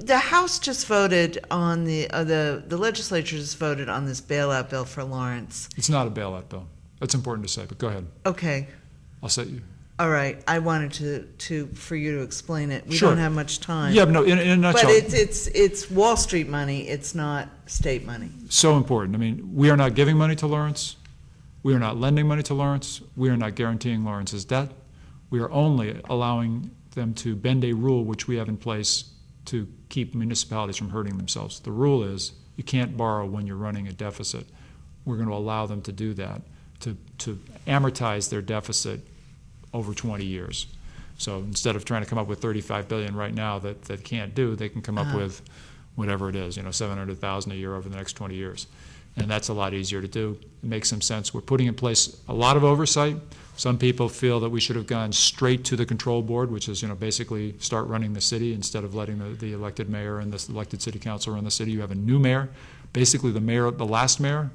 the House just voted on the legislature just voted on this bailout bill for Lawrence. It's not a bailout bill. That's important to say, but go ahead. Okay. I'll set you. All right. I wanted for you to explain it. We Sure. don't have much time. Yeah, but no, in a nutshell. But it's Wall Street money. It's not state money. So important. I mean, we are not giving money to Lawrence. We are not lending money to Lawrence. We are not guaranteeing Lawrence's debt. We are only allowing them to bend a rule which we have in place to keep municipalities from hurting themselves. The rule is you can't borrow when you're running a deficit. We're going to allow them to do that, to amortize their deficit over 20 years. So instead of trying to come up with $35 billion right now that they can't do, they can come up with whatever it is, $700,000 a year over the next 20 years. And that's a lot easier to do. It makes some sense. We're putting in place a lot of oversight. Some people feel that we should have gone straight to the control board, which is, basically start running the city instead of letting the elected mayor and the elected city council run the city. You have a new mayor. Basically, the last mayor,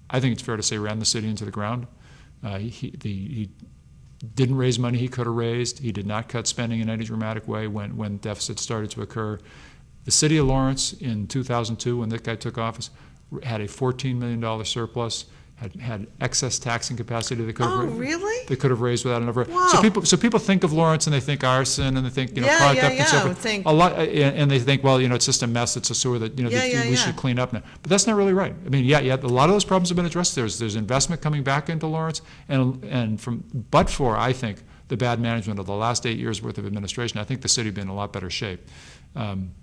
I think it's fair to say, ran the city into the ground. He didn't raise money he could have raised. He did not cut spending in any dramatic way when deficits started to occur. The city of Lawrence in 2002, when that guy took office, had a $14 million surplus, had excess taxing capacity they could have really? They could have raised without enough. Wow. So people think of Lawrence and they think arson and they think clogged up and so forth. A lot, and they think, well, it's just a mess. It's a sewer that we should clean up now. But that's not really right. I mean, a lot of those problems have been addressed. There's investment coming back into Lawrence, but for I think the bad management of the last 8 years worth of administration, I think the city would be in a lot better shape.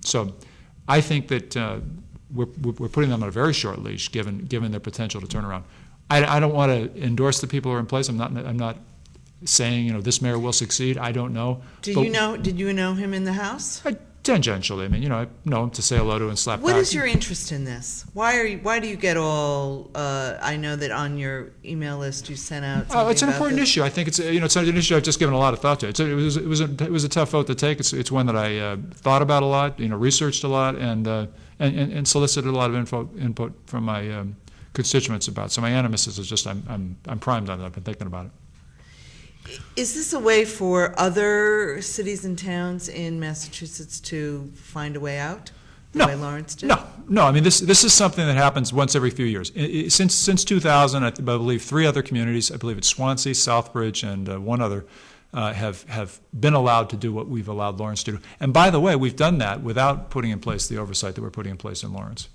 So I think that. We're putting them on a very short leash, given their potential to turn around. I don't want to endorse the people who are in place. I'm not saying this mayor will succeed. I don't know. Did you know him in the House? Tangentially. I mean, I know him to say hello to and slap back. What is your interest in this? Why do you get all? I know that on your email list you sent out. It's an important issue. I think it's it's an issue I've just given a lot of thought to. It was a tough vote to take. It's one that I thought about a lot, researched a lot, and solicited a lot of input from my constituents about. So my animus is just I'm primed on it. I've been thinking about it. Is this a way for other cities and towns in Massachusetts to find a way out? The way Lawrence did? No. I mean, this is something that happens once every few years. Since 2000, I believe 3 other communities. I believe it's Swansea, Southbridge, and one other. Have been allowed to do what we've allowed Lawrence to do. And by the way, we've done that without putting in place the oversight that we're putting in place in Lawrence.